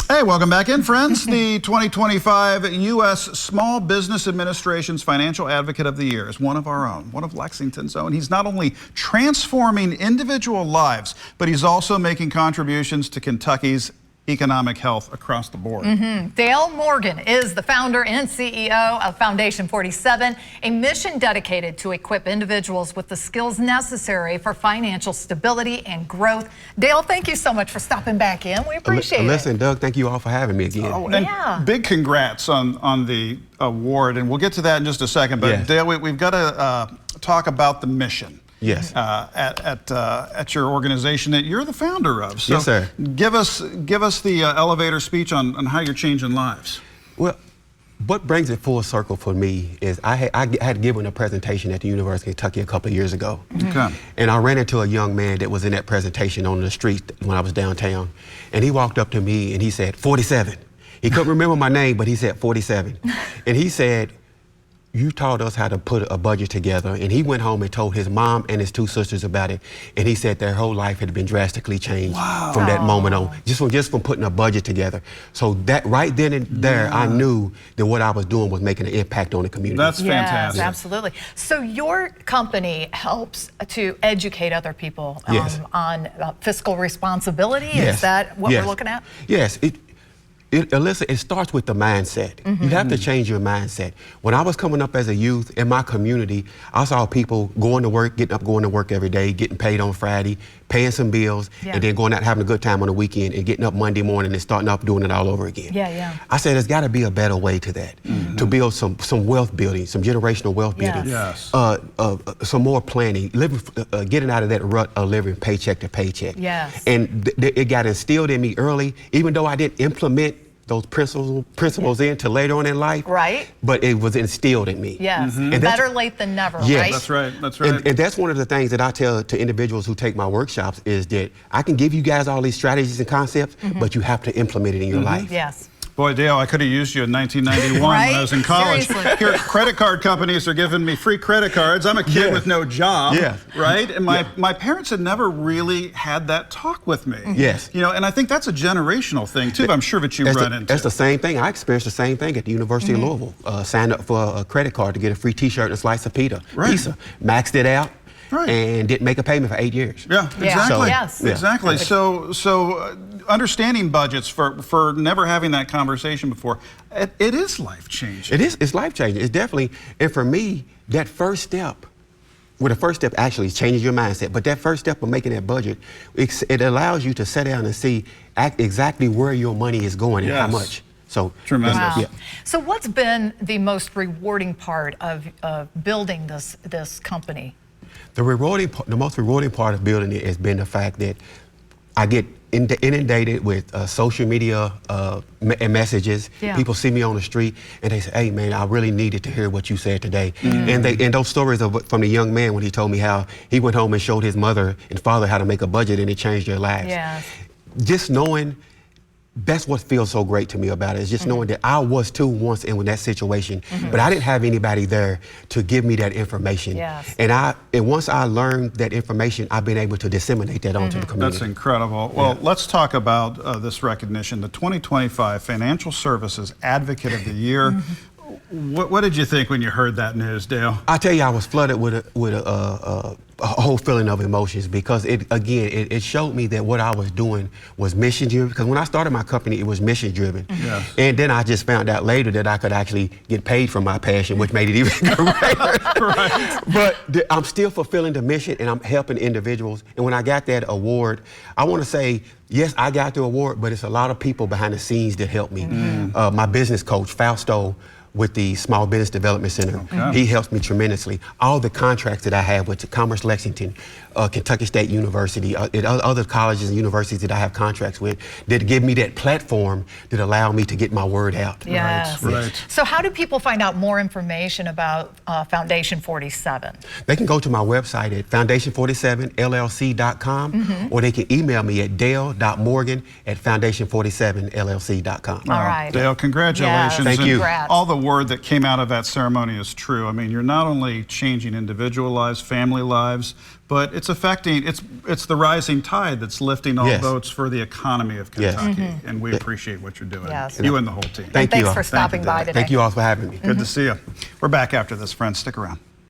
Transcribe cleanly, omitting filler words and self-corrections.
Hey, welcome back in, friends. The 2025 U.S. Small Business Administration's Financial Advocate of the Year is one of our own, one of Lexington's own. He's not only transforming individual lives, but he's also making contributions to Kentucky's economic health across the board. Dale Morgan is the founder and CEO of Foundation 47, a mission dedicated to equip individuals with the skills necessary for financial stability and growth. Dale, thank you so much for stopping back in. We appreciate it. Listen, Doug, thank you all for having me again. Oh, and big congrats on the award, and we'll get to that in just a second. But Yes. Dale, we've got to talk about the mission. Yes. At your organization that you're the founder of. So Yes, sir. Give us the elevator speech on how you're changing lives. Well, what brings it full circle for me is I had given a presentation at the University of Kentucky a couple of years ago. Okay. And I ran into a young man that was in that presentation on the street when I was downtown. And he walked up to me and he said, 47. He couldn't remember my name, but he said 47. And he said, you taught us how to put a budget together. And he went home and told his mom and his two sisters about it. And he said their whole life had been drastically changed from that moment on, just from putting a budget together. So that right then and there, I knew that what I was doing was making an impact on the community. That's fantastic. Yes, absolutely. So your company helps to educate other people on fiscal responsibility. Is that what we're looking at? Yes. Alyssa, it starts with the mindset. You have to change your mindset. When I was coming up as a youth in my community, I saw people going to work, getting up, going to work every day, getting paid on Friday, paying some bills, and then going out having a good time on the weekend and getting up Monday morning and starting up doing it all over again. I said there's got to be a better way to that, to build some wealth building, some generational wealth building, some more planning, getting out of that rut of living paycheck to paycheck. And it got instilled in me early, even though I didn't implement those principles into later on in life. But it was instilled in me. And better late than never, right? That's right, that's right. And that's one of the things that I tell to individuals who take my workshops is that I can give you guys all these strategies and concepts, but you have to implement it in your life. Boy, Dale, I could have used you in 1991 when I was in college. Here, credit card companies are giving me free credit cards. I'm a kid with no job, right? And my parents had never really had that talk with me. You know, and I think that's a generational thing too. I'm sure that you run into. That's the same thing. I experienced the same thing at the University of Louisville. Signed up for a credit card to get a free T-shirt and a slice of pizza. Maxed it out. And didn't make a payment for 8 years. Exactly. Exactly. So understanding budgets for never having that conversation before, it is life changing. It's life changing. It's definitely, and for me, that first step, well, the first step actually changes your mindset, but that first step of making that budget, it allows you to sit down and see exactly where your money is going and how much. So tremendous. So what's been the most rewarding part of building this company? The most rewarding part of building it has been the fact that I get inundated with social media messages. People see me on the street and they say, hey man, I really needed to hear what you said today. And those stories from the young man when he told me how he went home and showed his mother and father how to make a budget and it changed their lives. Just knowing, that's what feels so great to me about it, is just knowing that I was too once in that situation, but I didn't have anybody there to give me that information. And once I learned that information, I've been able to disseminate that onto the community. That's incredible. Well, let's talk about this recognition, the 2025 Financial Services Advocate of the Year. What did you think when you heard that news, Dale? I tell you, I was flooded with a whole feeling of emotions because it showed me that what I was doing was mission driven. Because when I started my company, it was mission driven. And then I just found out later that I could actually get paid for my passion, which made it even greater. But I'm still fulfilling the mission and I'm helping individuals. And when I got that award, I want to say, yes, I got the award, but it's a lot of people behind the scenes that helped me. My business coach, Fausto, with the Small Business Development Center. He helps me tremendously. All the contracts that I have with Commerce Lexington, Kentucky State University, and other colleges and universities that I have contracts with, that give me that platform that allow me to get my word out. So how do people find out more information about Foundation 47? They can go to my website at foundation47llc.com, or they can email me at dale.morgan@foundation47llc.com. All right. Dale, congratulations. Thank you. All the word that came out of that ceremony is true. I mean, you're not only changing individual lives, family lives, but it's affecting, it's the rising tide that's lifting all Yes. boats for the economy of Yes. Kentucky. And we appreciate what you're doing. Yes. You and the whole team. Thank you Thanks all. for stopping by Thank you, today. Thank you all for having me. Good to see you. We're back after this, friends. Stick around.